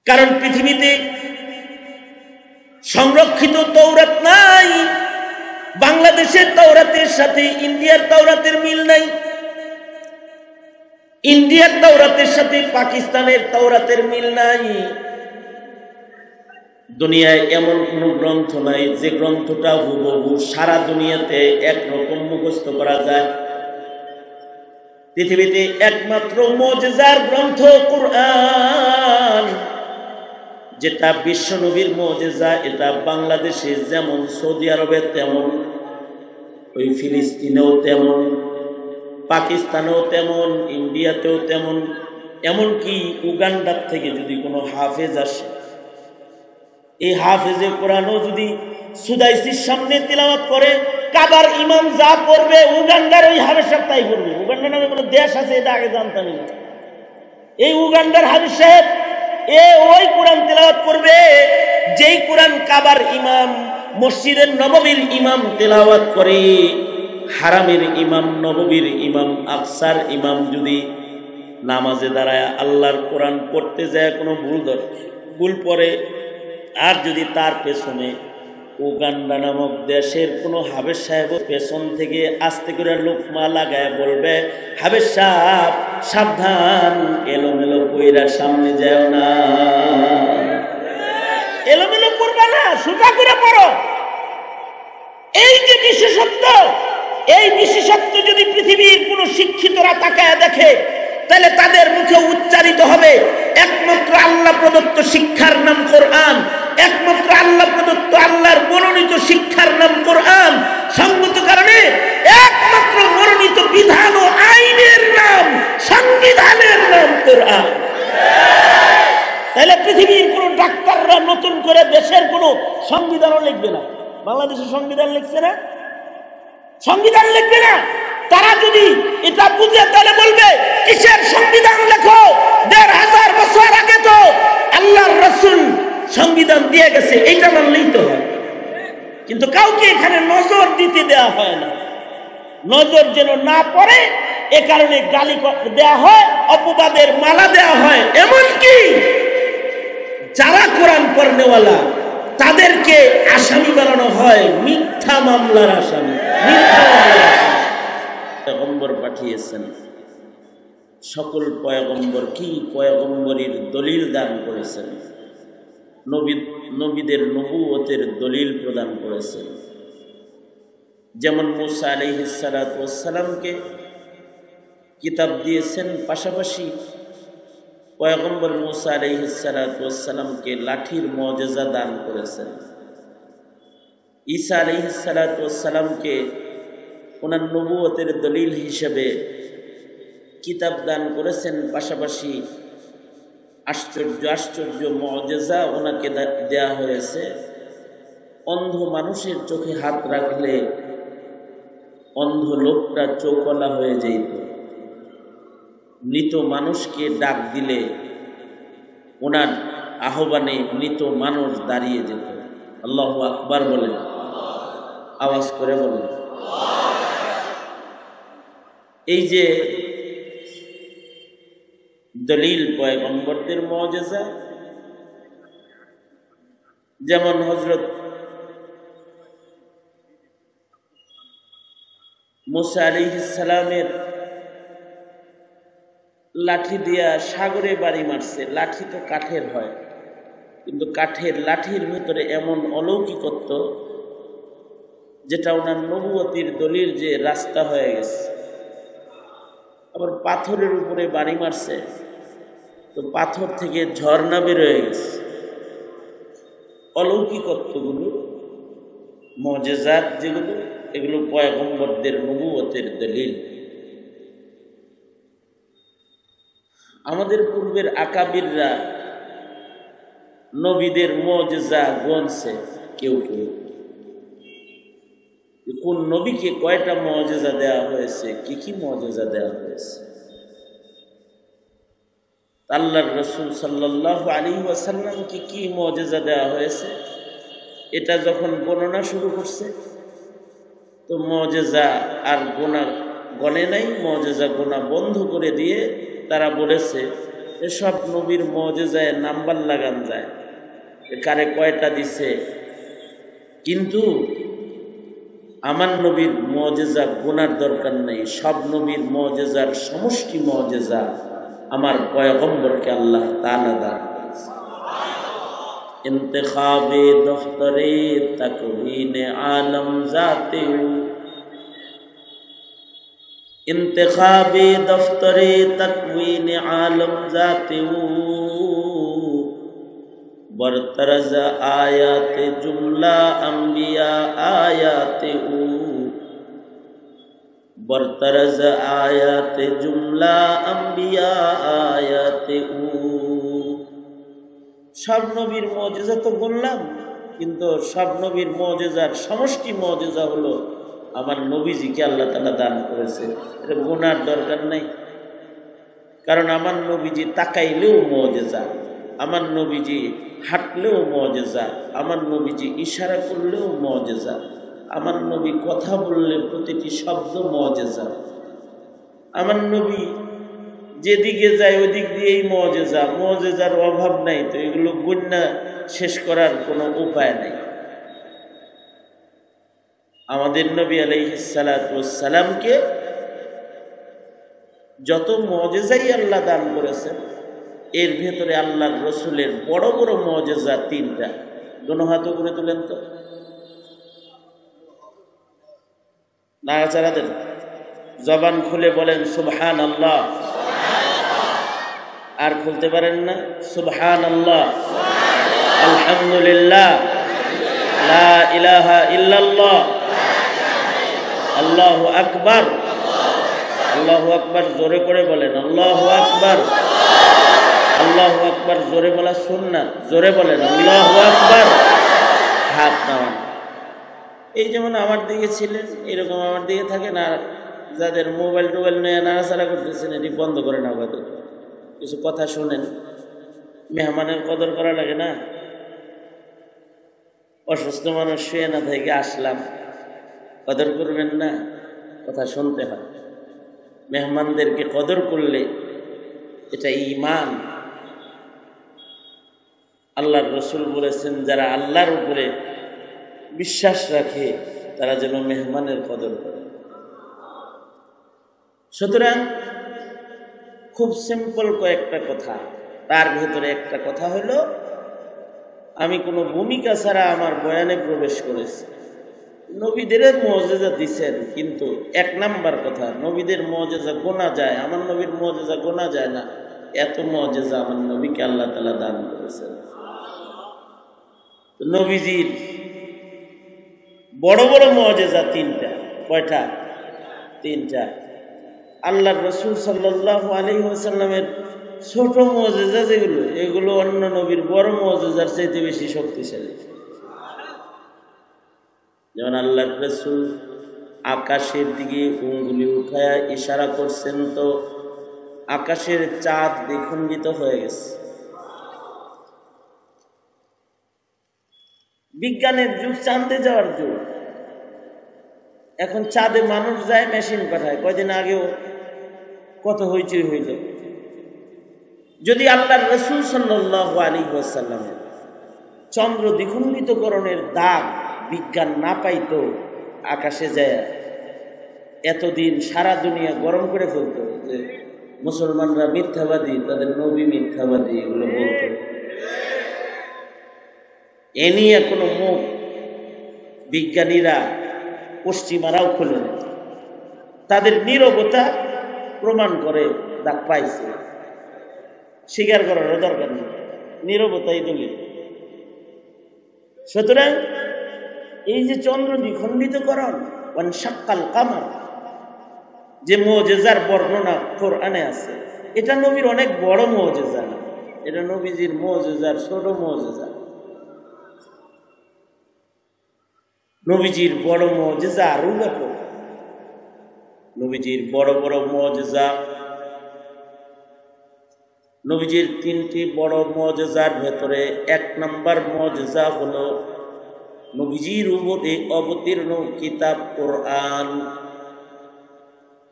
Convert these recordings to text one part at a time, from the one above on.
কারণ পৃথিবীতে সংরক্ষিত তৌরাত নাই। বাংলাদেশের তৌরাতের সাথে ইন্ডিয়ার তৌরাতের মিল নাই, ইন্ডিয়ার তৌরাতের সাথে পাকিস্তানের তৌরাতের মিল নাই। দুনিয়ায় এমন কোন গ্রন্থ নাই যে গ্রন্থটা হুবহু সারা দুনিয়াতে একরকম মুখস্থ করা যায়। পৃথিবীতে একমাত্র মুজিজার গ্রন্থ কুরআন, যেটা বিশ্ব নবীর মুজিজা। এটা বাংলাদেশে যেমন, সৌদি আরবে তেমন, ওই ফিলিস্তিনেও তেমন, পাকিস্তানেও তেমন, ইন্ডিয়াতেও তেমন, এমনকি উগান্ডার থেকে যদি কোনো হাফেজ আসে, এই হাফেজে কোরআনও যদি সুদাইসির সামনে তিলাওয়াত করে, কাবার ইমাম যা পড়বে উগান্ডার ওই হাফেজ সাহেব তাই পড়বে। উগান্ডা নামে কোনো দেশ আছে এটা আগে জানতামই না। এই উগান্ডার হাফেজ সাহেব ওই কোরআন তিলাওয়াত করবে যেই কোরআন কাবার ইমাম, মসজিদের নববীর ইমাম তিলাওয়াত করে। হারামের ইমাম, নববীর ইমাম, আকসার ইমাম যদি নামাজে দাঁড়ায় আল্লাহর কোরআন পড়তে যায় কোনো ভুল পড়ে, আর যদি তার পেছনে উগান্ডা নামক দেশের কোনো হাফেজ সাহেব পেছন থেকে আস্তে করে লোকমা লাগায় বলবে, হাফেজ সাহেব সাবধান, এলোমেলো কইরা সামনে যাও না, এলোমেলো করবা না, সোজা করে পড়ো। এই যে বিশেষত্ব, এই বিশেষত্ব যদি পৃথিবীর কোনো শিক্ষিতরা তাকায় দেখে, তাহলে তাদের মুখে উচ্চারিত হবে একমাত্র আল্লাহ প্রদত্ত শিক্ষার নাম কোরআন, একমাত্র আল্লাহ প্রদত্ত আল্লাহর মনোনীত শিক্ষার নাম কোরআন। সঙ্গত কারণে একমাত্র মনোনীত বিধান ও আইনের নাম, সংবিধানের নাম কোরআন। তাহলে পৃথিবীর কোন ডাক্তাররা নতুন করে দেশের কোন সংবিধানও লিখবে না। বাংলাদেশের সংবিধান লিখছে না, সংবিধান লিখবে না। তারা যদি এটা বুঝে তাহলে বলবে, কিসের সংবিধান লেখো? ১৫০০ বছর আগে তো আল্লাহর রাসূল সংবিধান দিয়ে গেছে, এইটা মানলেই তো হয়। কিন্তু কাউকে এখানে নজর দিতে দেয়া হয় না। নজর যেন না পড়ে এ কারণে গালি দেয়া হয়, অপবাদের মালা দেয়া হয়। এমনকি যারা কোরআন পড়নেওয়ালা তাদেরকে আসামি বানানো হয়, মিথ্যা মামলার আসামি, মিথ্যা মামলার আসামি। পয়গম্বর পাঠিয়েছেন, সকল পয়গম্বর কি পয়গম্বরীর দলিল দান করেছেন, নবীদের নবুয়তের দলিল প্রদান করেছেন। যেমন মুসা আলাইহিস সালাতু ওয়াস সালামকে কিতাব দিয়েছেন, পাশাপাশি পয়গম্বর মুসা আলাইহিস সালাতু ওয়াস সালামকে লাঠির মুজিজা দান করেছেন। ঈসা আলাইহিস সালাতু ওয়াস সালামকে ওনার নবুয়তের দলিল হিসেবে কিতাব দান করেছেন, পাশাপাশি আশ্চর্য আশ্চর্য মুজিজা ওনাকে দেয়া হয়েছে। অন্ধ মানুষের চোখে হাত রাখলে অন্ধ লোকটা চোখওয়ালা হয়ে যেত, মৃত মানুষকে ডাক দিলে ওনার আহ্বানে মৃত মানুষ দাঁড়িয়ে যেত। আল্লাহু আকবার বলেন, আওয়াজ করে বলেন। এই যে দলিল পয়গম্বরদের মুজিজা, যেমন হযরত মুসা আলাইহিস সালামের লাঠি দিয়া সাগরে বাড়ি মারছে। লাঠি তো কাঠের হয়, কিন্তু কাঠের লাঠির ভিতরে এমন অলৌকিকত্ব যেটা ওনার নবুয়তির দলিল যে রাস্তা হয়ে গেছে। আবার পাথরের উপরে বাড়ি মারছে, তো পাথর থেকে ঝর্ণা বের হয়ে গেছে। অলৌকিকত্বগুলো, মুজিজাত যেগুলো, এগুলো পয়গম্বরদের নবুয়তের দলিল। আমাদের পূর্বের আকাবিররা নবীদের মুজিজা গণছে কেউ কেউ, কোন নবীকে কয়টা মুজিজা দেওয়া হয়েছে, কি কি মুজিজা দেওয়া হয়েছে। আল্লাহর রাসূল সাল্লাল্লাহু আলাইহি ওয়াসাল্লামকে কি মুজিজা দেওয়া হয়েছে এটা যখন গণনা শুরু করছে, তো মুজিজা আর গণে নাই, মুজিজা গোনা বন্ধ করে দিয়ে তারা বলেছে এসব নবীর মুজিজায় নাম্বার লাগান যায়, কারে কয়টা দিছে। কিন্তু আমার নবীর মুজিজা গোনার দরকার নেই। সব নবীর মুজিজার সমষ্টি মুজিজা আমার পয়গম্বরকে আল্লাহ তাআলা দান করেছে। ইন্তেখাবে দফতরে তাকওয়িনে আলম জাতে इंतखाबे दफ्तरे तकवीन आलम जाते बरतरज आयात जुमला अंबिया आयाते बरतरज आयात जुमला अंबिया आयाते। সব নবীর মুজিজা তো বললাম, কিন্তু সব নবীর মুজিজার সমষ্টি মুজিজা হলো আমার নবীজিকে আল্লাহ তাআলা দান করেছে। এটা গুনার দরকার নেই, কারণ আমার নবীজি তাকাইলেও মুজিজা, আমার নবীজি হাঁটলেও মুজিজা, আমার নবীজি ইশারা করলেও মুজিজা, আমার নবী কথা বললে প্রতিটি শব্দ মুজিজা, আমার নবী যেদিকে যায় ওদিক দিয়েই মুজিজা। মুজিজার অভাব নাই, তো এগুলো গুণা শেষ করার কোনো উপায় নাই। আমাদের নবী আলাইহিস সালাতু ওয়াস সালামকে যত মুজিজাই আল্লাহ দান করেছেন, এর ভেতরে আল্লাহর রসুলের বড় বড় মুজিজা তিনটা। দোনো হাত উপরে তুলেন তো, নাড়াচাড়া দেন, জবান খুলে বলেন সুবহানাল্লাহ। আর খুলতে পারেন না? সুবহানাল্লাহ, আলহামদুলিল্লাহ, লা ইলাহা ইল্লাল্লাহ, আল্লাহু আকবার। আল্লাহু আকবার জোরে করে বলেন, আল্লাহু আকবার। আল্লাহু আকবার জোরে বলা সুন্নাত, জোরে বলেন আল্লাহু আকবার। হাত নামান। এই যেমন আমার দিকে ছিলেন, এরকম আমার দিকে থাকেন। আর যাদের মোবাইল টোবাইল নিয়ে নাড়াচাড়া করতেছেন, এটি বন্ধ করে না, হয়তো কিছু কথা শোনেন। মেহমানের কদর করা লাগে না? অসুস্থ মানুষ শুয়ে না থেকে আসলাম, কদর করবেন না? কথা শুনতে হয়। মেহমানদেরকে কদর করলে এটা ঈমান। আল্লাহর রসুল বলেছেন, যারা আল্লাহর উপরে বিশ্বাস রাখে তারা যেন মেহমানের কদর করে। সুতরাং খুব সিম্পল কয়েকটা কথা, তার ভেতরে একটা কথা হলো, আমি কোনো ভূমিকা ছাড়া আমার বয়ানে প্রবেশ করেছি। নবীদের মুজিজা দিছেন, কিন্তু এক নাম্বার কথা, নবীদের মুজিজা গোনা যায়, আমার নবীর মুজিজা গোনা যায় না। এত মুজিজা আমার নবীকে আল্লাহ তাআলা দান করেছেন। নবীজির বড় বড় মুজিজা তিনটা। কয়টা? তিনটা। আল্লাহর রাসূল সাল্লাল্লাহু আলাইহি ওয়াসাল্লামের ছোট মুজিজা যেগুলো, এগুলো অন্য নবীর বড় মুজিজার চাইতে বেশি শক্তিশালী। যেমন আল্লাহর রাসূল আকাশের দিকে উঙ্গুলি উঠায়া ইশারা করছেন, তো আকাশের চাঁদ দ্বিখণ্ডিত হয়ে গেছে। বিজ্ঞানের যুগ, চাঁদে যাওয়ার যুগ। এখন চাঁদে মানুষ যায়, মেশিন পাঠায়। কয়দিন আগেও কত হইচই হইল। যদি আল্লাহর রাসূল সাল্লাল্লাহু আলাইহি ওয়াসাল্লামের চন্দ্র দ্বিখণ্ডিতকরণের দাগ বিজ্ঞান না পাইতো, আকাশে যায় এতদিন সারা দুনিয়া গরম করে ফেলতো যে মুসলমানরা মিথ্যাবাদী, তাদের নবী মিথ্যাবাদী, এগুলো বলতো। এ নিয়ে কোনো মুখ বিজ্ঞানীরা পশ্চিমারাও খুলে না। তাদের নীরবতা প্রমাণ করে দাগ পাইছে, স্বীকার করারও দরকার নেই, নীরবতাই দলিল। সুতরাং এই যে চন্দ্র দ্বিখণ্ডিতকরণ, ওয়ানশাক্কাল কামার, যে মুজিজার বর্ণনা কোরআনে আছে, এটা নবীর অনেক বড় মুজিজা না, এটা নবীজির মুজিজার ছোট মুজিজা। নবীজির বড় মুজিজা আরো ব্যাপক। নবীজির বড় বড় মুজিজা, নবীজির তিনটি বড় মুজিজার ভেতরে এক নম্বর মুজিজা হলো নবীজির উপরে অবতীর্ণ কিতাব কোরআন।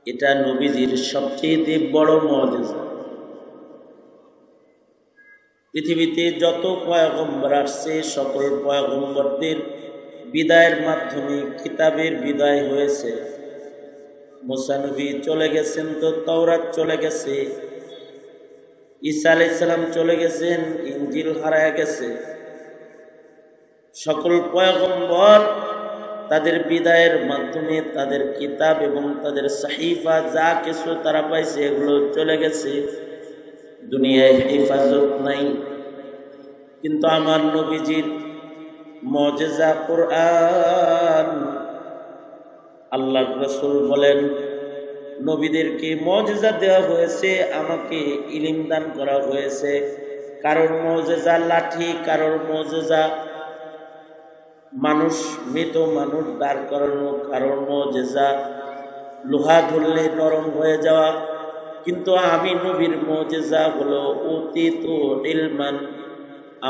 এটা নবীজির সবচেয়ে বড় মুজিজা। পৃথিবীতে যত পয়গম্বর আসছে সকল পয়গম্বরদের বিদায়ের মাধ্যমে কিতাবের বিদায় হয়েছে। মুসা নবী চলে গেছেন তো তাওরাত চলে গেছে, ঈসা আলাইহিস সালাম চলে গেছেন, ইনজিল হারায় গেছে। সকল পয়গম্বর তাদের বিদায়ের মাধ্যমে তাদের কিতাব এবং তাদের সাহিফা যা কিছু তারা পাইছে এগুলো চলে গেছে, দুনিয়ায় হেফাজত নাই। কিন্তু আমার নবীজির মুজিজা কোরআন, আল্লাহর রাসূল বলেন নবীদেরকে মুজিজা দেওয়া হয়েছে, আমাকে ইলম দান করা হয়েছে। কারোর মুজিজা লাঠি, কারোর মুজিজা মানুষ, মৃত মানুষ দাঁড় করানো, কারোর মুজিজা লোহা ধরলে নরম হয়ে যাওয়া। কিন্তু আমি নবীর মুজিজা হলো উতিত ইলমান,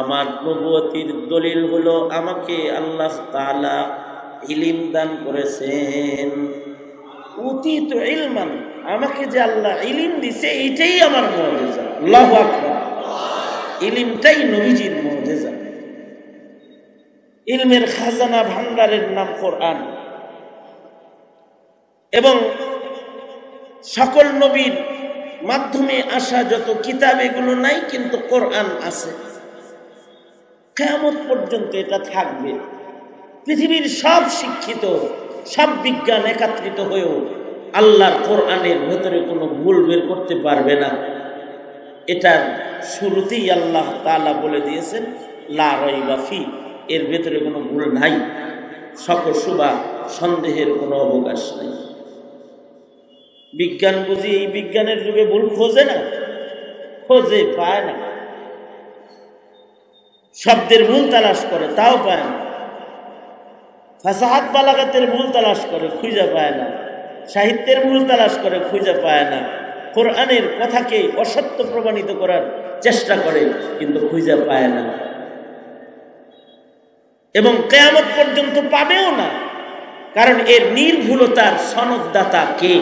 আমার নবুয়তির দলিল হলো আমাকে আল্লাহ তাআলা ইলম দান করেছেন। উতিত ইলমান, আমাকে যে আল্লাহ ইলম দিছে এটাই আমার মুজিজা। আল্লাহু আকবার। ইলমটাই নবীজির মুজিজা। ইলমের খাজানা ভান্ডারের নাম কোরআন। এবং সকল নবীর মাধ্যমে আসা যত কিতাব এগুলো নাই, কিন্তু কোরআন আছে। কিয়ামত পর্যন্ত এটা থাকবে। পৃথিবীর সব শিক্ষিত, সব বিজ্ঞান একত্রিত হয়েও আল্লাহর কোরআনের ভেতরে কোনো ভুল বের করতে পারবে না। এটার শুরুতেই আল্লাহ তাআলা বলে দিয়েছেন লা রাইবা ফি, এর ভেতরে কোনো ভুল নাই, সকল শুবা সন্দেহের কোনো অবকাশ নেই। বিজ্ঞান বুঝি এই বিজ্ঞানের যুগে ভুল খোঁজে না, খোঁজে, পায় না। শব্দের ভুল তালাশ করে, তাও পায় না। ফাসাহাত বালাগাতের ভুল তালাশ করে, খুঁজে পায় না। সাহিত্যের ভুল তালাশ করে, খুঁজে পায় না। কোরআনের কথাকে অসত্য প্রমাণিত করার চেষ্টা করে, কিন্তু খুঁজে পায় না। এবং কিয়ামত পর্যন্ত পাবেও না, কারণ এর নির্ভুলতার সনদদাতা কে?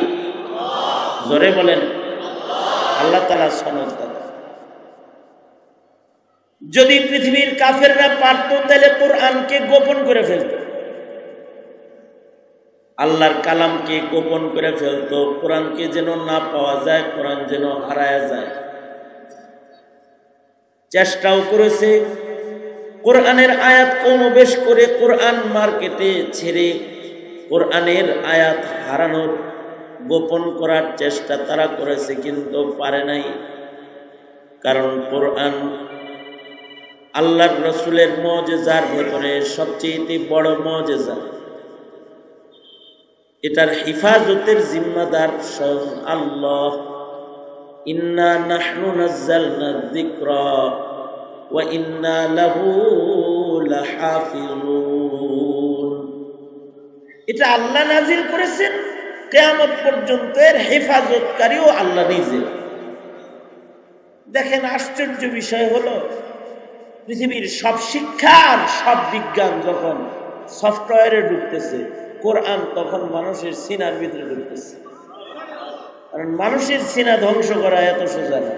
জোরে বলেন, আল্লাহ তাআলা সনদদাতা। যদি পৃথিবীর কাফেররা পারত তাহলে কোরআনকে গোপন করে ফেলত, আল্লাহর কালামকে গোপন করে ফেলত, কোরআনকে যেন না পাওয়া যায়, কোরআন যেন হারায়া যায়। চেষ্টাও করেছে। কোরআনের আয়াত কমবেশ করে কোরআন মার্কেটে ছেড়ে কোরআনের আয়াত হারানোর, গোপন করার চেষ্টা তারা করেছে, কিন্তু পারে নাই। কারণ কোরআন আল্লাহর রাসূলের মুজিজার ভেতরে সবচেয়ে বড় মুজিজা। এটার হিফাজতের জিম্মাদার স্বয়ং আল্লাহ। ইন্না নাহনু নাযালনা যিকরা ওয়া ইন্না লাহু লাহাফিজুন। এটা আল্লাহ নাজিল করেছেন, কিয়ামত পর্যন্ত এর হেফাজতকারীও আল্লাহ নিজে। দেখেন আশ্চর্য বিষয় হলো, পৃথিবীর সব শিক্ষা আর সব বিজ্ঞান যখন সফটওয়্যারে ঢুকতেছে, কোরআন তখন মানুষের সিনার ভিতরে ঢুকতেছে। কারণ মানুষের সিনা ধ্বংস করা এত সোজা না,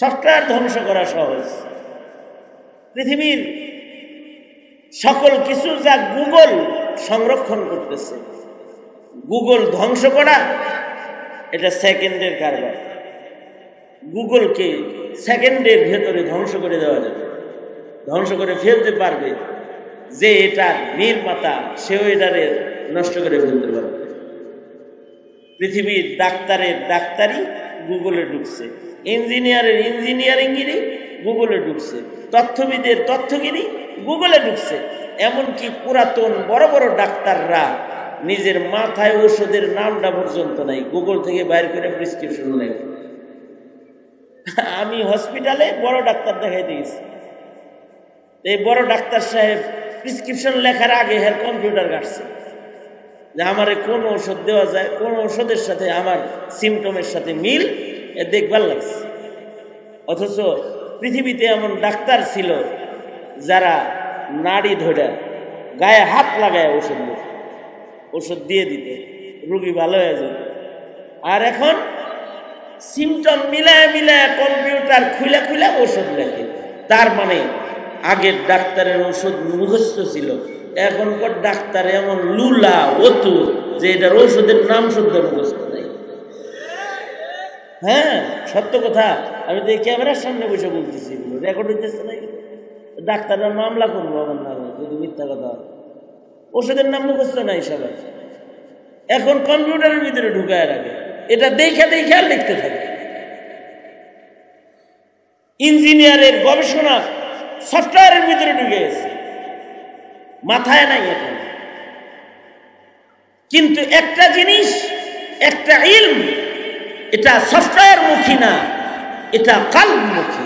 সফটওয়্যার ধ্বংস করা সহজ। পৃথিবীর সকল কিছু যা গুগল সংরক্ষণ করতেছে, গুগল ধ্বংস করা এটা সেকেন্ডের কারবার। গুগলকে সেকেন্ডের ভেতরে ধ্বংস করে দেওয়া যাবে, ধ্বংস করে ফেলতে পারবে। যে এটা নির্মাতা সেও এটারে নষ্ট করে ফেলতে পারবে। পৃথিবীর ডাক্তারের ডাক্তারি গুগলে ঢুকছে, ইঞ্জিনিয়ারের ইঞ্জিনিয়ারিংগিরি গুগলে ঢুকছে, তথ্যবিদের তথ্যগিরি গুগলে ঢুকছে। এমনকি পুরাতন বড় বড় ডাক্তাররা নিজের মাথায় ওষুধের নামটা পর্যন্ত নাই, গুগল থেকে বাইর করে প্রেসক্রিপশন নেয়। আমি হসপিটালে বড় ডাক্তার দেখাইতে গেছি, এই বড় ডাক্তার সাহেব প্রেসক্রিপশন লেখার আগে হের কম্পিউটার কাটছে যে আমারে কোন ওষুধ দেওয়া যায়, কোন ওষুধের সাথে আমার সিমটমের সাথে মিল, এ দেখবার লাগছে। অথচ পৃথিবীতে এমন ডাক্তার ছিল যারা নাড়ি ধরে গায়ে হাত লাগায় ওষুধ দিয়ে দিতে, রোগী ভালো হয়ে যেত। আর এখন সিমটম মিলায় মিলায় কম্পিউটার খুলে খুলে ওষুধ লেখে। তার মানে আগের ডাক্তারের ওষুধ মুখস্থ ছিল, এখনকার ডাক্তার এমন লুলা অতু যে এটার ওষুধের নাম শুদ্ধ মুখস্থ নেই। হ্যাঁ, সত্য কথা। আমি তো এই ক্যামেরার সামনে বসে বলতেছি, এগুলো রেকর্ড হইতেছে না। ডাক্তাররা মামলা করবো আমার নামে যদি মিথ্যা কথা। ওষুধের নাম মুখস্থ নাই সবাই, এখন কম্পিউটারের ভিতরে ঢুকায় রাখে, এটা দেখে দেখে আর লিখতে থাকে। ইঞ্জিনিয়ারের গবেষণা সফটওয়্যারের ভিতরে ঢুকে গেছে, মাথায় নাই এখন। কিন্তু একটা জিনিস, একটা ইলম, এটা সফটওয়্যার মুখী না, এটা কালবমুখী।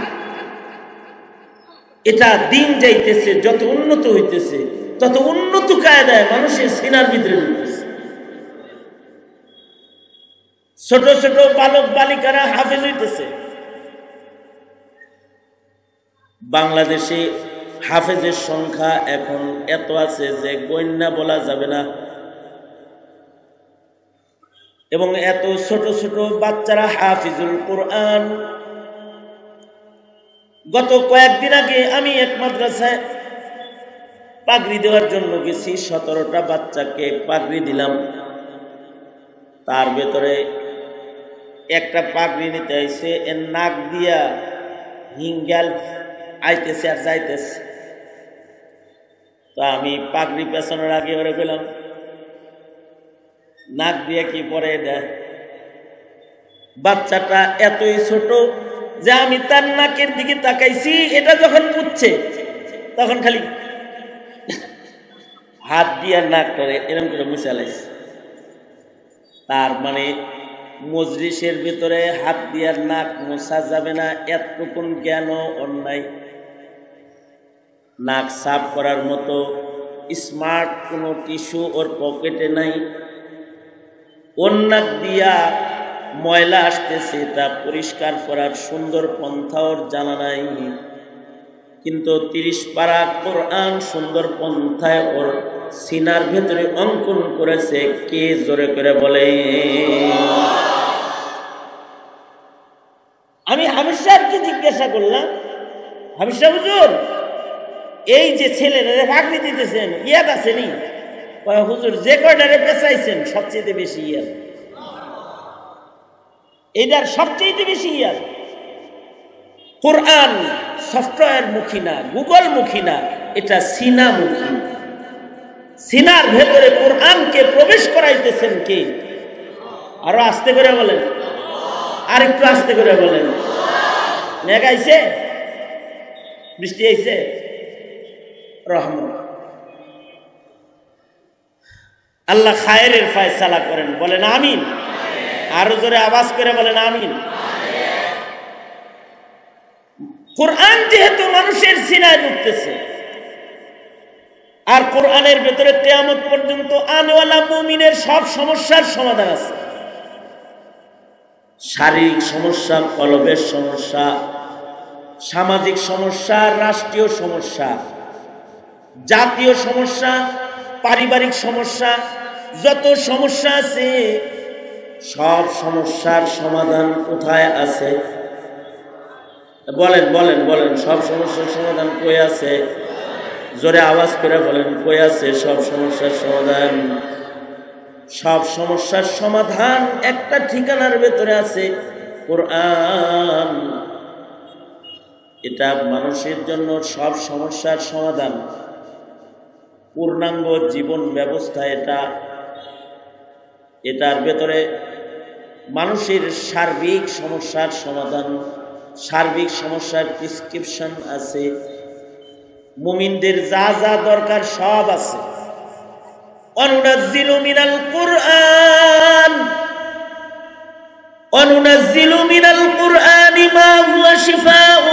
এটা দিন যাইতেছে, যত উন্নত হইতেছে তত উন্নত কায়দায় মানুষের সিনার ভিতরে ঢুকতেছে। ছোট ছোট বালক বালিকারা হাফেজ হইতেছে। বাংলাদেশে হাফেজের সংখ্যা এখন এত আছে যে গণ্যা বলা যাবে না, এবং এত ছোট ছোট বাচ্চারা হাফিজুল কোরআন। গত কয়েকদিন আগে আমি এক মাদ্রাসায় পাগড়ি দেওয়ার জন্য গেছি, 17টা বাচ্চাকে পাগড়ি দিলাম। তার ভেতরে একটা পাগড়ি নিতে আইছে, এর নাক দিয়া হিঙ্গাল আইতেছে আর যাইতেছে। তো আমি পাগড়ি পেছনের আগে ওরে গেলাম, নাক দিয়ে কি পরে দেয়। বাচ্চাটা এতই ছোট যে আমি তার নাকের দিকে তাকাইছি, এটা যখন মুছছে তখন খালি হাত দিয়ে নাক করে এরকম করে মুছে লাইছে। তার মানে মজলিসের ভিতরে হাত দিয়ে নাক মোছা যাবে না, এতটুকুন জ্ঞানও অন্যায়। নাক সাফ করার মতো স্মার্ট কোনো টিস্যু ওর পকেটে নাই। ওর নাক দিয়া ময়লা আসতেছে, তা পরিষ্কার করার সুন্দর পন্থা ওর জানা নাই। কিন্তু 30 পারা কোরআন সুন্দর পন্থায় ওর সিনার ভেতরে অঙ্কন করেছে। কে জোরে করে বলে? আমি হাফিজ সাহেবকে জিজ্ঞাসা করলাম, হাফিজ সাহেব হুজুর, এই যে ছেলেরা পাগড়ি দিতেছেন ইয়াদ আছে নি? হুজুর, যে কয়টারে পেঁচাইছেন সবচেয়ে বেশি ইয়াদ, এটার সবচেয়ে বেশি ইয়াদ। কোরআন সফটওয়্যার মুখী না, গুগল মুখী না, এটা সিনা মুখী। সিনার ভেতরে কোরআনকে প্রবেশ করাইতেছেন কে? আরো আস্তে করে বলেন, আর একটু আস্তে করে বলেন। মেঘ আইছে, বৃষ্টি আইছে, রহমত। আল্লাহ খায়েরের ফয়সালা করেন, বলেন আমিন। আরো জোরে আওয়াজ করে বলেন আমিন। কোরআন যেহেতু মানুষের সিনায় ঢুকতেছে, আর কোরআনের ভেতরে কিয়ামত পর্যন্ত আনওয়ালা মুমিনের সব সমস্যার সমাধান আছে। শারীরিক সমস্যা, কলবের সমস্যা, সামাজিক সমস্যা, রাষ্ট্রীয় সমস্যা, জাতীয় সমস্যা, পারিবারিক সমস্যা, যত সমস্যা আছে সব সমস্যার সমাধান কোথায় আছে? বলেন বলেন বলেন, সব সমস্যার সমাধান কই আছে? জোরে আওয়াজ করে বলেন, কই আছে সব সমস্যার সমাধান? সব সমস্যার সমাধান একটা ঠিকানার ভেতরে আছে, কোরআন। এটা মানুষের জন্য সব সমস্যার সমাধান, পূর্ণাঙ্গ জীবন ব্যবস্থা এটা। এটার ভেতরে মানুষের সার্বিক সমস্যার সমাধান, সার্বিক সমস্যার প্রেসক্রিপশন আছে। মুমিনদের যা যা দরকার সব আছে। অনুনাজ্জিলু মিনাল কুরআন, অনুনাজ্জিলু মিনাল কুরআনি মা হুয়া শিফাউ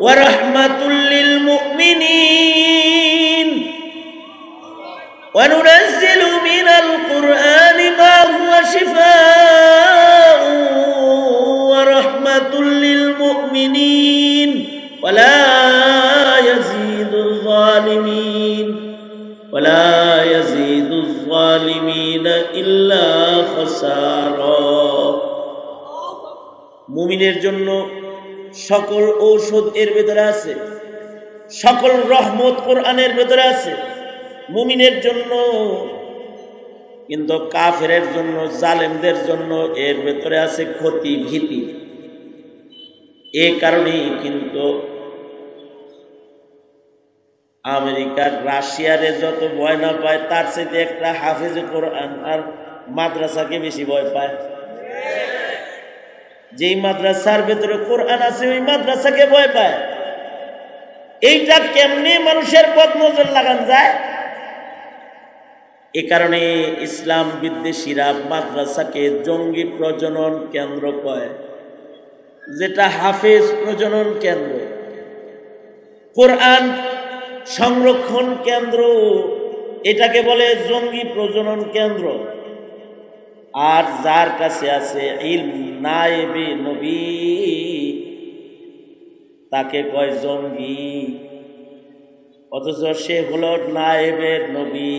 ওয়া রাহমাতুল লিল মুমিনিন, অনুনাজ্জিলু মিনাল কুরআনি মা হুয়া শিফাউ ওয়া রাহমাতুল লিল মুমিনিন ওয়া লা ইয়াজিদুল যালিমিন ولا يزيد الظالمين إلا خسارا। মুমিনের জন্য সকল ঔষধ এর ভেতরে আছে, সকল রহমত কোরআনের ভেতরে আছে মুমিনের জন্য, কিন্তু কাফেরের জন্য, জালেমদের জন্য এর ভেতরে আছে ক্ষতি, ভীতি। এই কারণেই কিন্তু আমেরিকার, রাশিয়ারে যত ভয় না পায়, তার সাথে একটা হাফেজ কোরআন আর মাদ্রাসাকে বেশি ভয় পায়। যেই মাদ্রাসার ভেতরে কোরআন আছে ওই মাদ্রাসাকে ভয় পায়। এইটা কেমনে মানুষের বদনজর লাগান যায়? এ কারণে ইসলাম বিদ্বেষীরা মাদ্রাসাকে জঙ্গি প্রজনন কেন্দ্র কয়, যেটা হাফেজ প্রজনন কেন্দ্র। কোরআন সংরক্ষণ কেন্দ্র এটাকে বলে জঙ্গি প্রজনন কেন্দ্র। আর যার কাছে আছে ইলম নায়েবে নবী তাকে কয় জঙ্গি, অথচ সে হলো নায়েবের নবী।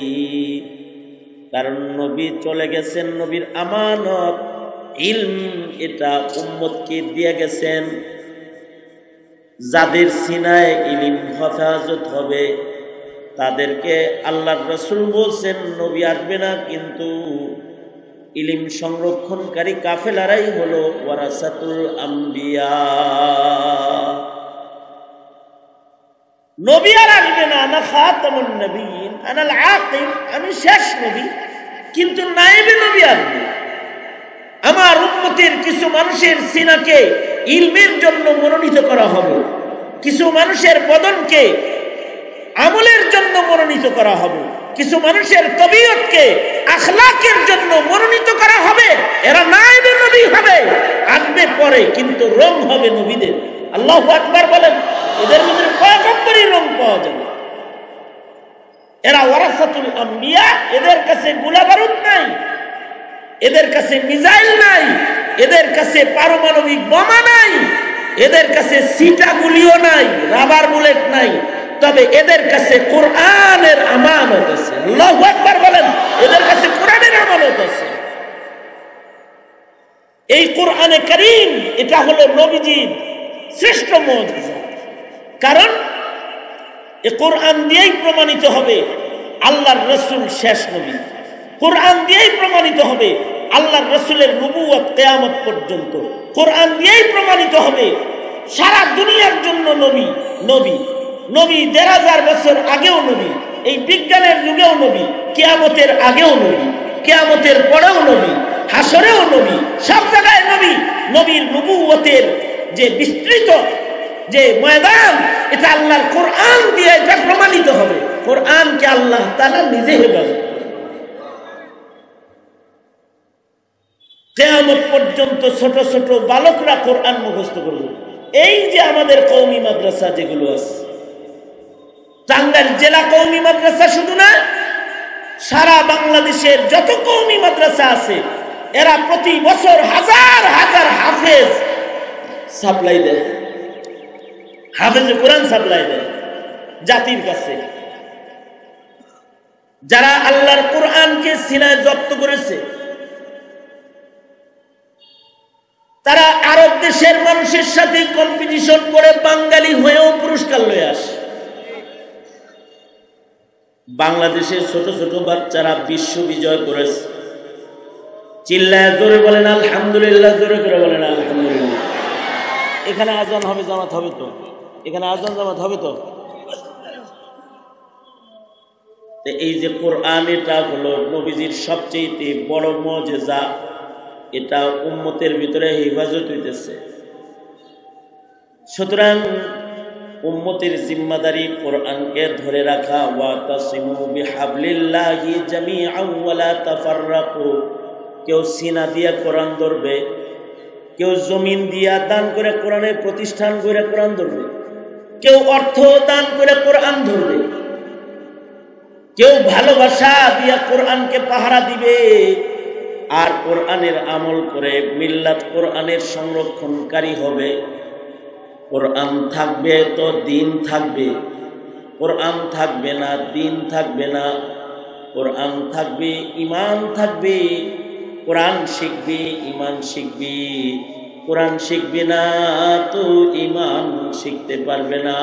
কারণ নবী চলে গেছেন, নবীর আমানত ইলম এটা উম্মতকে দিয়ে গেছেন। যাদের সিনায় ইলম হেফাজত হবে তাদেরকে আল্লাহর রাসূল বলছেন নবী আসবে না, কিন্তু ইলম সংরক্ষণকারী কাফেলারাই হলো ওয়ারাসাতুল আম্বিয়া। নবী আর আসবে না, আনা খাতামুন নবিয়্যিন আনাল আকিব, আমি শেষ নবী, কিন্তু নায়েবে নবী আসবে। আমার উম্মতের কিছু মানুষের সিনাকে ইলমের জন্য মনোনীত করা হবে, কিছু মানুষের বদনকে আমলের জন্য মনোনীত করা হবে, কিছু মানুষের তবিয়তকে আখলাকের জন্য মনোনীত করা হবে। এরা নায়েবে নবী হবে, আসবে পরে, কিন্তু রং হবে নবীদের। আল্লাহু আকবার বলেন। এদের মধ্যে পয়গম্বরী রং পাওয়া যাবে। এরা ওয়ারাসাতুল আম্বিয়া, এদের কাছে গোলাবারুদ নাই, এদের কাছে মিসাইল নাই, এদের কাছে পারমাণবিক বোমা নাই, এদের কাছে সিটা গুলিও নাই, রাবার বুলেট নাই, তবে এদের কাছে কোরআনের আমানত আছে। আল্লাহু আকবার বলেন। এদের কাছে কোরআনের আমানত আছে। এই কোরআনে কারীম এটা হলো নবীজির শ্রেষ্ঠ মুজিজা। কারণ এই কোরআন দিয়েই প্রমাণিত হবে আল্লাহর রাসূল শেষ নবী, কোরআন দিয়েই প্রমাণিত হবে আল্লাহর রাসূলের নবুয়ত কিয়ামত পর্যন্ত, কোরআন দিয়েই প্রমাণিত হবে সারা দুনিয়ার জন্য নবী। নবী নবী ১৫০০ বছর আগেও নবী, এই বিজ্ঞানের যুগেও নবী, কিয়ামতের আগেও নবী, কিয়ামতের পরেও নবী, হাসরেও নবী, সব জায়গায় নবী। নবীর নবুয়তের যে বিস্তৃত যে ময়দান, এটা আল্লাহর কোরআন দিয়ে এটা প্রমাণিত হবে। কোরআনকে আল্লাহ তাআলা নিজে হেফাজত করেন। কিয়ামত পর্যন্ত ছোট ছোট বালকরা কোরআন মুখস্থ করবে। এই যে আমাদের কওমি মাদ্রাসা যেগুলো আছে, টাঙ্গাইল জেলা কওমি মাদ্রাসা শুধু না, সারা বাংলাদেশের যত কওমি মাদ্রাসা আছে, এরা প্রতি বছর হাজার হাজার হাফেজ সাপ্লাই দেয়, হাফেজ কোরআন সাপ্লাই দেয় জাতির কাছে। যারা আল্লাহর কোরআনকে সিনায় জব্দ করেছে, তারা আরব দেশের মানুষের সাথে কম্পিটিশন করে বাঙালি হয়েও পুরস্কার লয়ে আসে। বাংলাদেশের ছোট ছোট বাচ্চারা বিশ্ব বিজয় করেছে। চিল্লায় জোরে বলেন আলহামদুলিল্লাহ, জোরে করে বলেন আলহামদুলিল্লাহ। এখানে আজান হবে, জামাত হবে তো? এখানে আজান জামাত হবে তো? এই যে কোরআন, এটা হলো নবীজির সবচেয়ে বড় মুজিজা। এটা উম্মতের ভিতরে হেফাজত হইতেছে। সুতরাং উম্মতের জিম্মাদারি কোরআনকে ধরে রাখা। ওয়াতাসিমু বিহাবলিল্লাহি জামিআন ওয়া লা তাফাররাকু। কেউ সিনা দিয়া কোরআন ধরবে, কেউ জমিন দিয়া দান করে কোরআনের প্রতিষ্ঠান করে কোরআন ধরবে, কেউ অর্থ দান করে কোরআন ধরবে, কেউ ভালোবাসা দিয়া কোরআনকে পাহারা দিবে, আর কোরআনের আমল করে মিল্লাত কোরআনের সংরক্ষণকারী হবে। কোরআন থাকবে তো দিন থাকবে, কোরআন থাকবে না দিন থাকবে না। কোরআন থাকবে, ইমান থাকবে, কোরআন শিখবি, ইমান শিখবি, কোরআন শিখবে না তো ঈমান শিখতে পারবে না।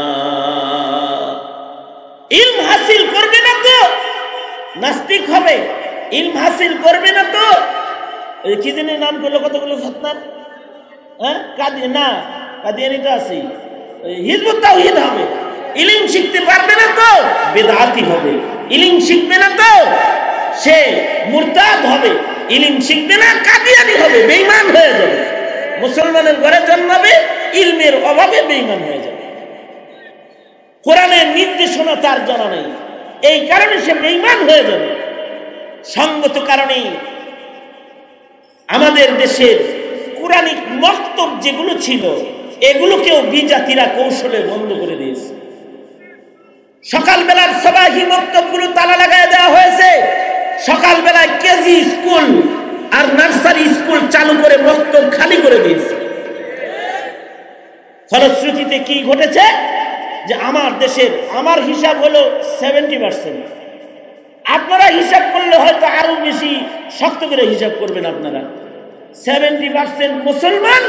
ইলম হাসিল করবে না তো নাস্তিক হবে। ইলম হাসিল করবে না তো কি জানি নাম করলো কতগুলো ফতনার, হ্যাঁ কাদিয়ানি তো আছে, হিজবুত তাওহীদ হবে। ইলম শিখতে পারবে না তো বিদআতি হবে। ইলম শিখবে না তো সে মুরতাদ হবে। ইলম শিখবে না কাদিয়ানি হবে, বেঈমান হয়ে যাবে। মুসলমানের ঘরে জন্মাবে, ইলমের অভাবে বেঈমান হয়ে যাবে। কোরআনের নির্দেশনা তার জানা নেই, এই কারণে সে বেঈমান হয়ে যাবে। সঙ্গত কারণে আমাদের দেশের কোরআনিক মক্তব যেগুলো ছিল এগুলোকেও বিজাতিরা কৌশলে বন্ধ করে দিয়েছে। সকালবেলার সবাহি মক্তবগুলো তালা লাগায় দেওয়া হয়েছে। সকালবেলায় কেজি স্কুল আর নার্সারি স্কুল চালু করে মক্তব খালি করে দিয়েছে। ফলশ্রুতিতে কি ঘটেছে যে আমার দেশের, আমার হিসাব হলো 70%, আপনারা হিসাব করলে হয়তো আরো বেশি শক্ত করে হিসাব করবেন। আপনারা 70% মুসলমান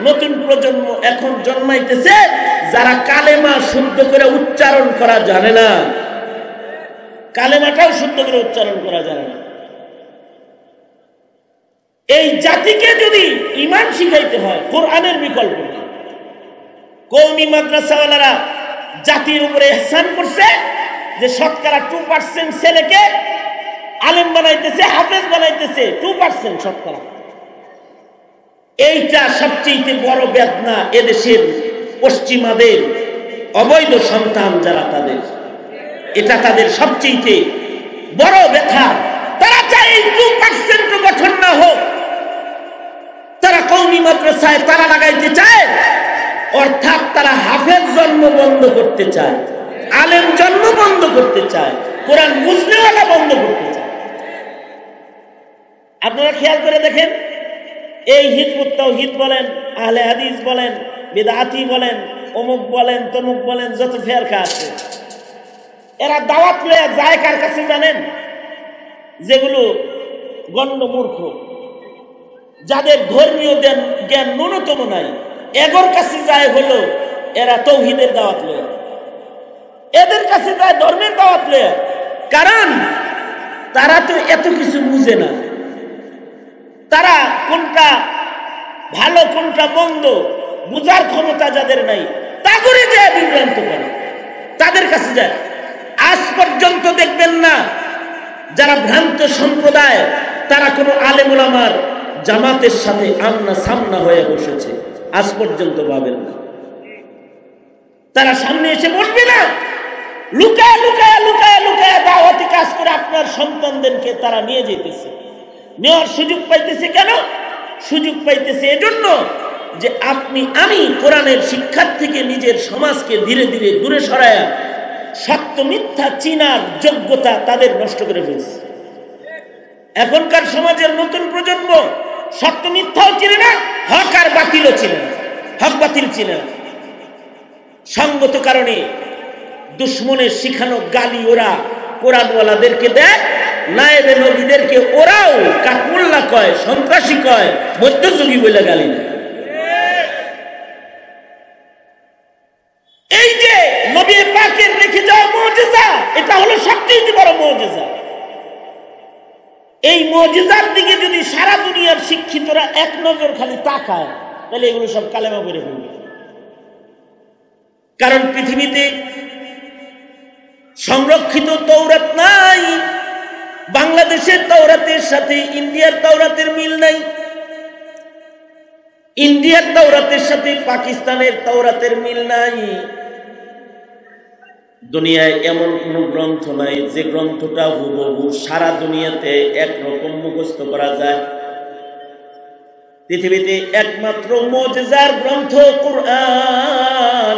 নতুন প্রজন্ম এখন জন্মাইতেছে যারা কালেমা শুদ্ধ করে উচ্চারণ করা জানে না। কালেমাটাও শুদ্ধ করে উচ্চারণ করা জানে না। এই জাতিকে যদি ঈমান শিখাইতে হয় কোরআনের বিকল্প নেই। কওমি মাদ্রাসাওয়ালারা জাতির উপরে ইহসান করছে যে শতকরা 2% ছেলেকে আলেম বানাইতেছে, হাফেজ বানাইতেছে, 2% শতকরা। এইটা সবচেয়ে বড় বেদনা এদেশের পশ্চিমাদের অবৈধ সন্তান যারা, তাদের এটা তাদের সবচেয়ে বড় ব্যথা। তারা চায় এই 2% গঠন না হোক। তারা কওমি মাদ্রাসায় তারা লাগাইতে চায়, অর্থাৎ তারা হাফেজ জন্ম বন্ধ করতে চায়, আলেম জন্ম বন্ধ করতে চায়, কোরআন বুঝনেওয়ালা বন্ধ করতে চায়। আপনারা খেয়াল করে দেখেন, এই হিজবুত তাওহীদ বলেন, আহলে হাদিস বলেন, বিদআতি বলেন, অমুক বলেন, তমুক বলেন, যত ফেরকা আছে, এরা দাওয়াত লয়ে যায় কার কাছে জানেন? যেগুলো গণ্য মূর্খ, যাদের ধর্মীয় জ্ঞান ন্যূনতম নাই, এগোর কাছে যায় হলো এরা তৌহিদের দাওয়াত লয়ে, এদের কাছে যায় ধর্মের দাওয়াত লয়ে। কারণ তারা তো এত কিছু বুঝে না। তারা কোনটা ভালো কোনটা মন্দ বুঝার ক্ষমতা যাদের নাই, তা করে যায় বিভ্রান্ত করে, তাদের কাছে যায়। আজ পর্যন্ত দেখবেন না যারা ভ্রান্ত সম্প্রদায় তারা কোনো আলেম ওলামার জামাতের সাথে আমনা সামনা হয়ে বসেছে, আজ পর্যন্ত পাবেন না। তারা সামনে এসে বলবে না, লুকায় লুকায় লুকায় লুকায় দাওয়াতি কাজ করে আপনার সন্তানদেরকে তারা নিয়ে যেতেছে। নেওয়ার সুযোগ পাইতেছে কেন? সুযোগ পাইতেছে এজন্য যে আমি কোরআনের শিক্ষার থেকে নিজের সমাজকে ধীরে ধীরে দূরে সরায়া সত্য মিথ্যা চিনার যোগ্যতা তাদের নষ্ট করে ফেলছে। এখনকার সমাজের নতুন প্রজন্ম সত্য মিথ্যাও চিনে না, হক আর বাতিলও চিনে না, হক বাতিল চিনে না। সঙ্গত কারণে দুশ্মনের শিখানো গালি ওরা কোরআনওয়ালাদেরকে দেয়, নায়েবে নবীদেরকে ওরাও কাঠমোল্লা কয়, সন্ত্রাসী কয়, মধ্যযুগী বলে গালি দেয়। এই যে নবী পাকের রেখে যাওয়া মুজিজা, এটা হলো সবচেয়ে বড় মুজিজা। এই মুজিজার দিকে যদি সারা দুনিয়ার শিক্ষিতরা এক নজর খালি তাকায়, তাহলে এগুলো সব কালেমা পড়ে ফেলবে। কারণ পৃথিবীতে সংরক্ষিত তৌরাত নাই। বাংলাদেশের তৌরাতের সাথে ইন্ডিয়ার তৌরাতের মিল নাই, ইন্ডিয়ার তৌরাতের সাথে পাকিস্তানের তৌরাতের মিল নাই। দুনিয়ায় এমন কোন গ্রন্থ নাই যে গ্রন্থটা হুবহু সারা দুনিয়াতে একরকম মুখস্থ করা যায়। পৃথিবীতে একমাত্র মুজিজার গ্রন্থ কুরআন,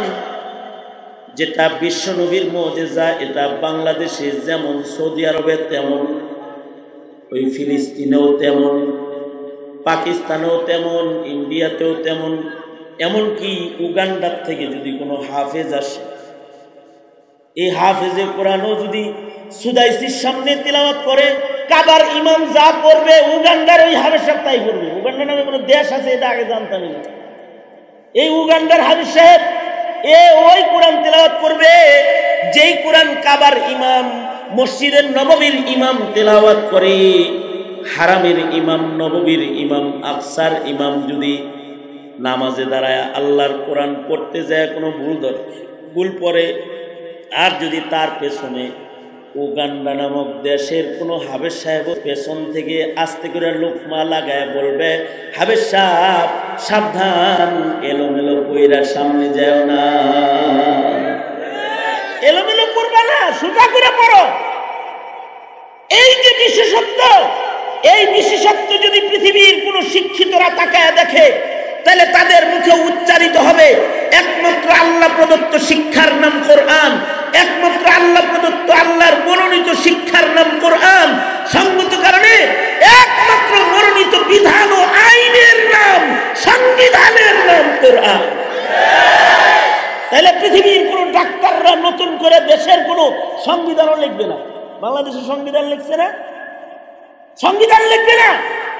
যেটা বিশ্ব নবীর মুজিজা। এটা বাংলাদেশে যেমন, সৌদি আরবে তেমন, ওই ফিলিস্তিনেও তেমন, পাকিস্তানেও তেমন, ইন্ডিয়াতেও তেমন, এমনকি উগান্ডার থেকে যদি কোনো হাফেজ আসে, এই হাফেজে কোরআনও যদি সুদাইসির সামনে তিলাওয়াত করে, কাবার ইমাম যা পড়বে উগান্ডার ওই হাফেজ তাই পড়বে। উগান্ডা নামে কোনো দেশ আছে এটা আগে জানতামই না, এই উগান্ডার হাফেজ সাহেব ওই কোরআন তেলাওয়াত করবে যেই কোরআন কাবার ইমাম, মসজিদের নববীর ইমাম তেলাওয়াত করে। হারামের ইমাম, নববীর ইমাম, আকসার ইমাম যদি নামাজে দাঁড়ায় আল্লাহর কোরআন পড়তে যায় কোনো ভুল পড়ে, আর যদি তার পেছনে উগান্ডা নামক দেশের কোনো হাফেজ সাহেব পেছন থেকে আস্তে করে লোকমা লাগায় বলবে, হাফেজ সাহেব সাবধান, এলোমেলো কইরা সামনে যাও না, এলোমেলো করবা না, সোজা করে পড়ো। এই যে বিশেষত্ব, এই বিশেষত্ব যদি পৃথিবীর কোনো শিক্ষিতরা তাকায় দেখে, তাহলে তাদের মুখে উচ্চারিত হবে একমাত্র আল্লাহ প্রদত্ত শিক্ষার নাম কোরআন, একমাত্র আল্লাহ প্রদত্ত আল্লাহর মনোনীত শিক্ষার নাম কোরআন। সঙ্গত কারণে একমাত্র মনোনীত বিধান ও আইনের নাম, সংবিধানের নাম কোরআন। তাহলে পৃথিবীর কোন ডাক্তাররা নতুন করে দেশের কোন সংবিধানও লিখবে না। বাংলাদেশের সংবিধান লিখছে না, সংবিধান লিখবে না।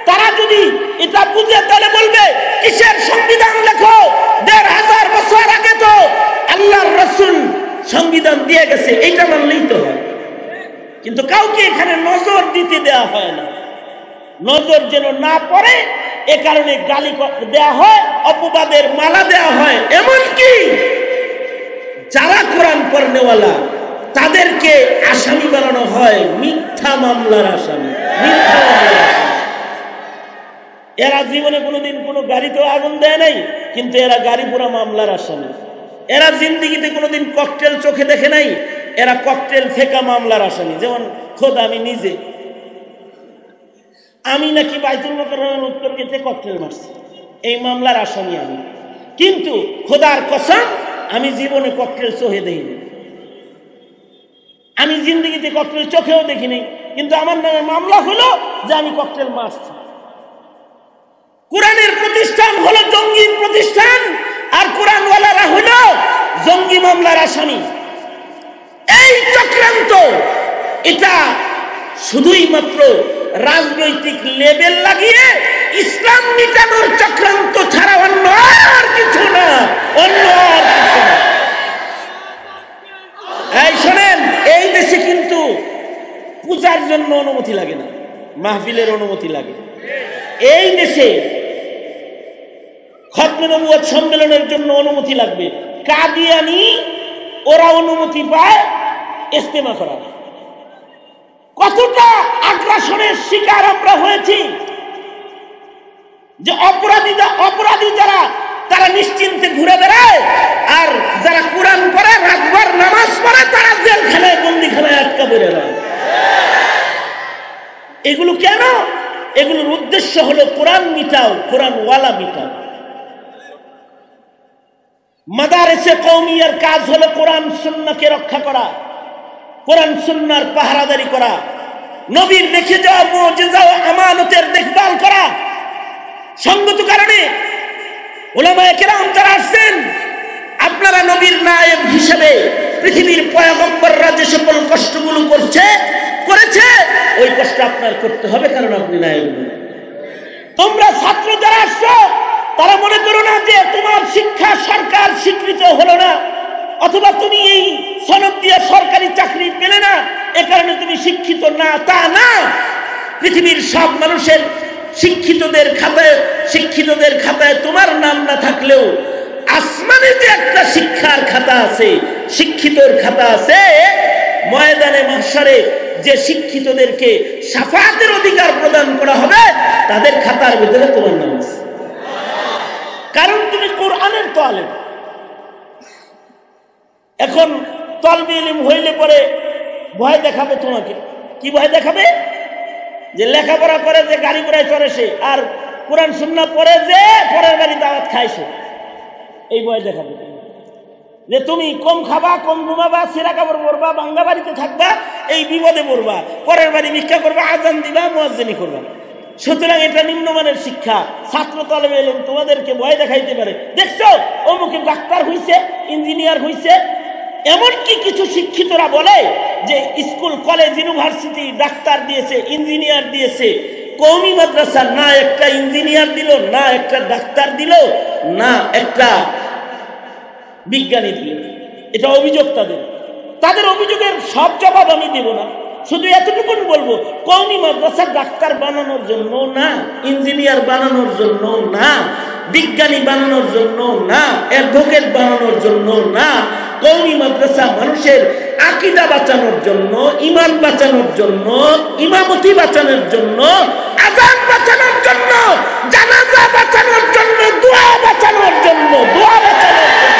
তারা যদি এটা বুঝে তাহলে বলবে কিসের সংবিধান লেখো, ১৫০০ বছর আগে তো আল্লাহর রাসূল সংবিধান দিয়ে গেছে, এইটা মানলেই তো হয়। কিন্তু কাউকে এখানে নজর দিতে দেয়া হয় না, নজর যেন না পড়ে এ কারণে গালি দেয়া হয়, অপবাদের মালা দেয়া হয়। এমনকি যারা কোরআন পড়নেওয়ালা তাদেরকে আসামি বানানো হয়, মিথ্যা মামলার আসামি, মিথ্যা মামলার আসামি। এরা জীবনে কোনোদিন কোনো গাড়িতেও আগুন দেয় নাই, কিন্তু এরা গাড়ি পোড়া মামলার আসামি। এরা জিন্দিগিতে কোনোদিন ককটেল চোখে দেখে নাই, এরা ককটেল ফেকা মামলার আসামি। যেমন খোদ আমি নিজে, আমি নাকি বাইতুল মোকাররমের উত্তর গেটে ককটেল মারছি, এই মামলার আসামি আমি। কিন্তু খোদার কসম আমি জীবনে ককটেল চোখে দেখিনি, আমি জিন্দিগিতে ককটেল চোখেও দেখিনি, কিন্তু আমার নামে মামলা হলো যে আমি ককটেল মারছি। কোরআনের প্রতিষ্ঠান হলো জঙ্গি প্রতিষ্ঠান, আর কোরআনওয়ালারা হলো জঙ্গি মামলার আসামি। এই চক্রান্ত এটা শুধুই মাত্র রাজনৈতিক লেভেল লাগিয়ে ইসলাম মিটানোর চক্রান্ত ছাড়া অন্য আর কিছু না, অন্য আর কিছু না। এই শোনেন, এই দেশে কিন্তু পূজার জন্য অনুমতি লাগে না, মাহফিলের অনুমতি লাগে। এই দেশে খতমে নবুয়ত সম্মেলনের জন্য অনুমতি লাগবে। কাদিয়ানি ওরা অনুমতি পায় ইস্তেমা করার। কতটা আগ্রাসনের শিকার আমরা হয়েছি যে অপরাধী যারা তারা নিশ্চিন্তে ঘুরে বেড়ায়, আর যারা কোরআন পড়ে রাতভর নামাজ পড়ে তারা জেলখানায় বন্দিখানায় আটকা পড়ে রয়। এগুলো কেন? এগুলোর উদ্দেশ্য হলো কোরআন মিটাও, কোরআনওয়ালা মিটাও। মাদারিসে কওমিয়ার কাজ হলো কোরআন সুন্নাহকে রক্ষা করা, কোরআন সুন্নাহর পাহারাদারি করা, নবীর রেখে যাওয়া মুজিজা ও আমানতের দেখভাল করা। সঙ্গত কারণে উলামায়ে কেরাম যারা আসছেন, আপনারা নবীর নায়েব হিসেবে পৃথিবীর পয়গম্বররা যে সকল কষ্টগুলো করেছে ওই কষ্ট আপনার করতে হবে, কারণ আপনি নায়েব। তোমরা ছাত্র যারা আসছো তারা মনে করো না যে তোমার শিক্ষা সরকার স্বীকৃত হলো না, অথবা তুমি এই সনদ দিয়ে সরকারি চাকরি পেলে না, এ কারণে তুমি শিক্ষিত না, তা না। পৃথিবীর সব মানুষের শিক্ষিতদের খাতায় তোমার নাম না থাকলেও আসমানে যে একটা শিক্ষার খাতা আছে, শিক্ষিতর খাতা আছে, ময়দানে মাহশারে যে শিক্ষিতদেরকে শাফাআতের অধিকার প্রদান করা হবে তাদের খাতার ভিতরে তোমার নাম আছে, কারণ তুমি কোরআনের তালেব। এখন তালবে ইলম হইলে পরে ভয় দেখাবে তোমাকে। কি ভয় দেখাবে? যে লেখাপড়া করে যে গাড়ি ঘোড়ায় চড়ে সে, আর কোরআন সুন্নাহ পড়ে যে পরের বাড়ি দাওয়াত খায় সে, এই ভয় দেখাবে যে তুমি কম খাবা, কম ঘুমাবা, ছেঁড়া কাপড় পরবা, ভাঙ্গা বাড়িতে থাকবা, এই বিপদে পড়বা, পরের বাড়ি ভিক্ষা করবা, আজান দিবা, মুয়াজ্জিনি করবা। সুতরাং এটা নিম্নমানের শিক্ষা। ছাত্র তালেবে ইলম তোমাদেরকে ভয় দেখাইতে পারে, দেখছো অমুকে ডাক্তার হইছে, ইঞ্জিনিয়ার হইছে। এমনকি কিছু শিক্ষিতরা বলে যে স্কুল, কলেজ, ইউনিভার্সিটি ডাক্তার দিয়েছে, ইঞ্জিনিয়ার দিয়েছে, কওমি মাদ্রাসা না একটা ইঞ্জিনিয়ার দিল, না একটা ডাক্তার দিল, না একটা বিজ্ঞানী দিল। এটা অভিযোগ তাদের অভিযোগের সব জবাব আমি দেব না, শুধু এতটুকু বলবো, কওমি মাদ্রাসা ডাক্তার বানানোর জন্য না, ইঞ্জিনিয়ার বানানোর জন্য না, বিজ্ঞানী বানানোর জন্য না, অ্যাডভোকেট বানানোর জন্য না। কওমি মাদ্রাসা মানুষের আকীদা বাঁচানোর জন্য, ঈমান বাঁচানোর জন্য, ইমামতি বাঁচানোর জন্য, আযান বাঁচানোর জন্য, জানাজা বাঁচানোর জন্য, দোয়া বাঁচানোর জন্য, দোয়া বাঁচানোর জন্য।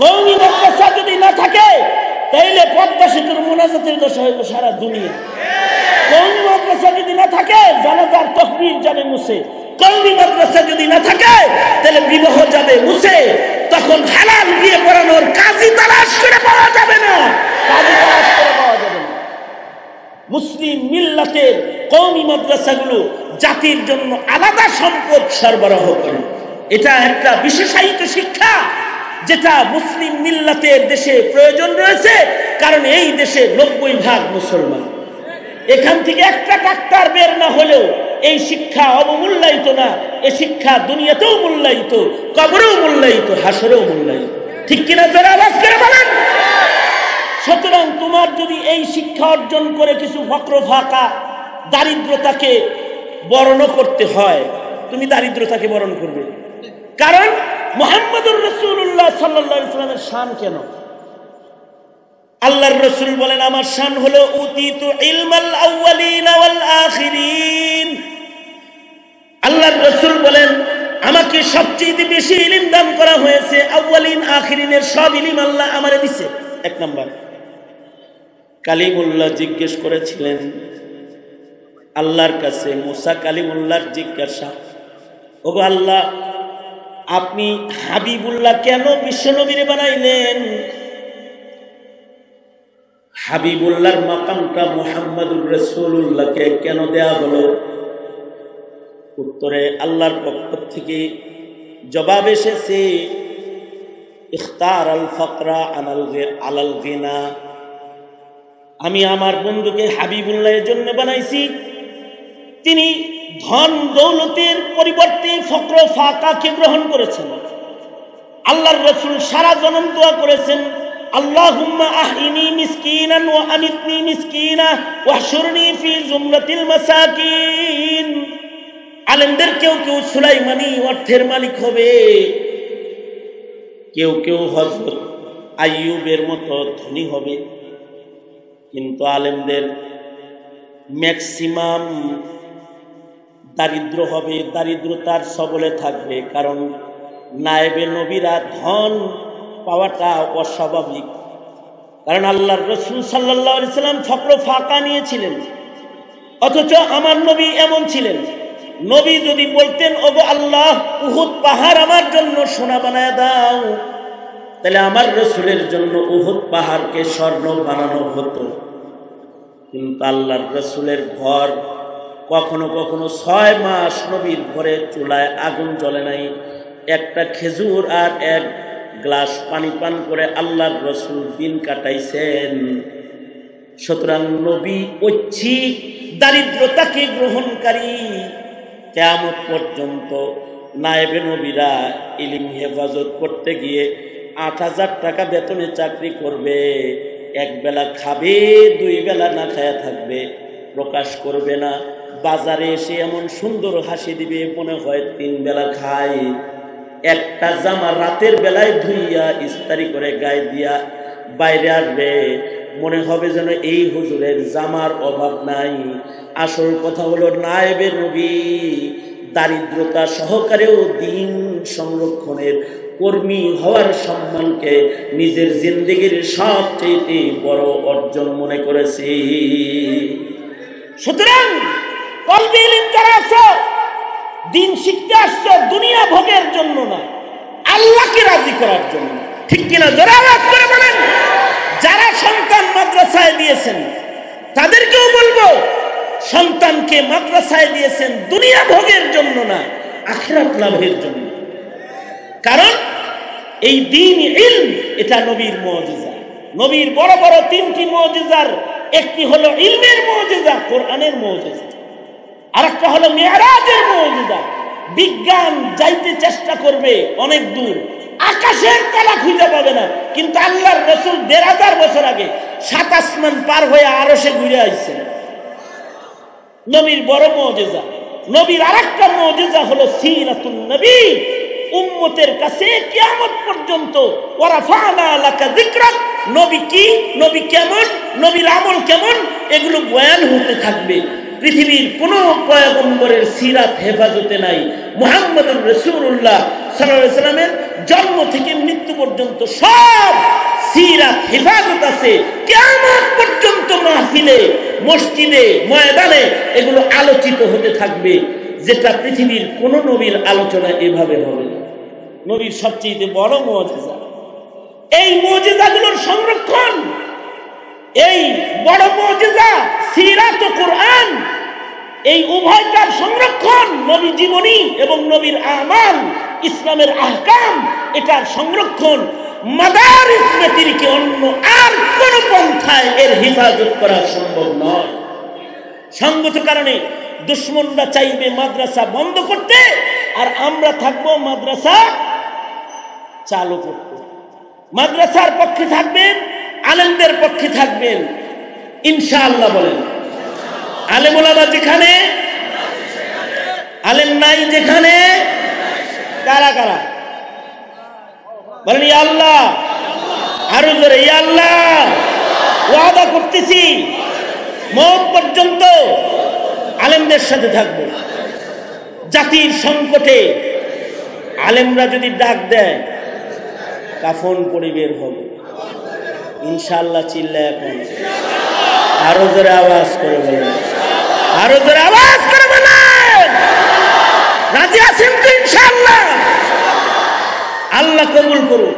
কওমি মাদ্রাসা যদি না থাকে তাইলে পদ্মা সেতুর মুনাজাতের দশা হইল সারা দুনিয়া। কওমি মাদ্রাসা যদি না থাকে জানাজার তাকবীর যাবে মুছে। কওমি মাদ্রাসা যদি না থাকে তাহলে বিবাহ যাবে মুছে। তখন হালাল বিয়ে পড়ানোর কাজী তালাশ করে পাওয়া যাবে না, কাজী তালাশ করে পাওয়া যাবে না। মুসলিম মিল্লাতের কওমি মাদ্রাসাগুলো জাতির জন্য আলাদা সম্পদ সরবরাহ করে। এটা একটা বিশেষায়িত শিক্ষা যেটা মুসলিম মিল্লাতের দেশে প্রয়োজন রয়েছে, কারণ এই দেশে 90% মুসলমান। এখান থেকে একটা ডাক্তার বের না হলেও এই শিক্ষা অবমূল্যায়িত না। এই শিক্ষা দুনিয়াতেও মূল্যায়িত, কবরেও মূল্যায়িত, হাসরেও মূল্যায়িত। ঠিক কিনা জোরে আওয়াজ করে বলেন। সুতরাং তোমার যদি এই শিক্ষা অর্জন করে কিছু ফকর ফাঁকা দারিদ্রতাকে বরণ করতে হয়, তুমি দারিদ্রতাকে বরণ করবে। কারণ মুহাম্মদুর রাসূলুল্লাহ সাল্লাল্লাহু আলাইহি ওয়াসাল্লামের শান কেন? আল্লাহর রাসূল বলেন, আমার শান হলো উতিতু ইলমাল আউয়ালিন ওয়াল আখিরিন। আল্লাহর রাসূল বলেন, আমাকে সবচেয়ে বেশি ইলম দান করা হয়েছে। আউয়ালিন আখিরিনের সব ইলম আল্লাহ আমারে দিয়েছে। এক নাম্বার, কালিমুল্লাহ জিজ্ঞেস করেছিলেন আল্লাহর কাছে, মুসা কালিমুল্লাহর জিজ্ঞাসা, ওগো আল্লাহ, আপনি হাবিবুল্লাহ কেন বিশ্বনবীরে বানাইলেন? হাবিবুল্লাহর মাকামটা মুহাম্মদুর রাসূলুল্লাহকে কেন দেয়া হলো? উত্তরে আল্লাহর পক্ষ থেকে জবাব এসেছে, ইখতার আল ফকরা আলাল গিনা। আমি আমার বন্ধুকে হাবিবুল্লাহের জন্য বানাইছি। তিনি ধন দৌলতের পরিবর্তে ফকর ফাকাকে গ্রহণ করেছেন। আল্লাহর রাসূল সারা জনম দোয়া করেছেন, আল্লাহুম্মা আহিনি মিসকিনান ওয়া আমিতনি মিসকিনা ওয়াহশুরনি ফি জুমরাতিল মাসাকিন। আলেমদের কেউ কেউ সুলাইমানি অর্থের মালিক হবে, কেউ কেউ হযরত আইয়ুবের মতো ধনী হবে, কিন্তু আলেমদের ম্যাক্সিমাম দারিদ্র হবে, দারিদ্রতার সবলে থাকবে। কারণ নায়েবে নবীরা ধন পাওয়াটা অস্বাভাবিক। কারণ আল্লাহর রাসূল সাল্লাল্লাহু আলাইহি সাল্লাম ফকর ফাঁকা নিয়েছিলেন, অথচ আমার নবী এমন ছিলেন, নবী যদি বলতেন, ওগো আল্লাহ, উহুদ পাহাড় আমার জন্য সোনা বানায় দাও, তাহলে আমার রাসূলের জন্য উহুদ পাহাড়কে স্বর্ণ বানানো হতো। কিন্তু আল্লাহর রাসূলের ঘর কখনো কখনো 6 মাস নবীর ঘরে চুলায় আগুন জ্বলে নাই। একটা খেজুর আর এক গ্লাস পানি পান করে আল্লাহর রাসূল দিন কাটাইছেন। সুতরাং নবী ঐচ্ছিক দারিদ্রতাকে গ্রহণকারী। কিয়ামত পর্যন্ত নায়েবে নবীরা ইলম হেফাজত করতে গিয়ে ৮,০০০ টাকা বেতনে চাকরি করবে, এক বেলা খাবে, 2 বেলা না খায়া থাকবে, প্রকাশ করবে না। বাজারে এসে এমন সুন্দর হাসি দিবে, মনে হয় 3 বেলা খায়। একটা জামা রাতের বেলায় ধুইয়া ইস্তারি করে গায়ে দিয়া বাইরে আসবে, মনে হবে যেন এই হুজুরের জামার অভাব নাই। আসল কথা হলো, নায়েবে নবী দারিদ্রতা সহকারেও দিন সংরক্ষণের কর্মী হওয়ার সম্মানকে নিজের জিন্দেগির সবচেয়ে বড় অর্জন মনে করেছি। সুতরাং কলবে ইলম যারা আছো, দিন শিখতে আসছো দুনিয়া ভোগের জন্য না, আল্লাহকে রাজি করার জন্য। ঠিক কিনা জোরে আওয়াজ করে বলেন। যারা সন্তান মাদ্রাসায় দিয়েছেন তাদেরকেও বলবো, সন্তানকে মাদ্রাসায় দিয়েছেন দুনিয়া ভোগের জন্য না, আখিরাত লাভের জন্য। কারণ এই দ্বীন ইলম এটা নবীর মুজিজা। নবীর বড় বড় তিনটি মুজিজার একটি হলো ইলমের মুজিজা, কোরআনের মুজিজা, আরেকটা হলো মিরাজের মুজিজা। বিজ্ঞান যাইতে চেষ্টা করবে অনেক দূর, আকাশের তলা খুঁজে পাবে না, কিন্তু আল্লাহর রাসূল ১৫০০ বছর আগে ৭ আসমান পার হয়ে আরশে ঘুরে আইছেন। নবীর বড় মুজিজা। নবীর আরেকটা মুজিজা হলো সিরাতুন নবী। উম্মতের কাছে কিয়ামত পর্যন্ত ওয়ারাফানা লাকা যিকরাক, নবী কি, নবী কেমন, নবীর আমল কেমন, এগুলো বয়ান হতে থাকবে। পৃথিবীর কোন পয়গম্বরের সিরাত হেফাজতে নাই। মুহাম্মদুর রাসূলুল্লাহ সাল্লাল্লাহু আলাইহি সাল্লামের জন্ম থেকে মৃত্যু পর্যন্ত সব সিরাত হেফাজত আছে। কিয়ামত পর্যন্ত মাহফিলে, মসজিদে, ময়দানে এগুলো আলোচিত হতে থাকবে, যেটা পৃথিবীর কোন নবীর আলোচনা এভাবে হবে না। নবীর সবচেয়ে বড় মুজিজা এই মুজিজাগুলোর সংরক্ষণ। এই বড় মুজিজা সিরাত ও কোরআন, এই উভয়টার সংরক্ষণ, নবী জীবনী এবং নবীর আমাল, ইসলামের আহকাম, এটার সংরক্ষণ মাদারিস ব্যতিরিক্ত অন্য আর কোন পন্থায় এর হেফাজত করা সম্ভব নয়। সঙ্গত কারণে দুশমনরা চাইবে মাদ্রাসা বন্ধ করতে, আর আমরা থাকবো মাদ্রাসা চালু করতে। মাদ্রাসার পক্ষে থাকবেন, আলেমদের পক্ষে থাকবেন ইনশাআল্লাহ। বলেন আলেম ওলামা যেখানে, আলেম নাই যেখানে, কারা কারা বলেন ইয়া আল্লাহ, আরো জোরে ইয়া আল্লাহ। ওয়াদা করতেছি মওত পর্যন্ত আলেমদের সাথে থাকবো। জাতির সংকটে আলেমরা যদি ডাক দেয়, কাফন পরে বের হবে ইনশাআল্লাহ। চিল্লায় এখন আরো জোরে আওয়াজ করে বলেন, আরো জোরে আওয়াজ করে বলেন রাজি আছেন তো ইনশাআল্লাহ। আল্লাহ কবুল করুন।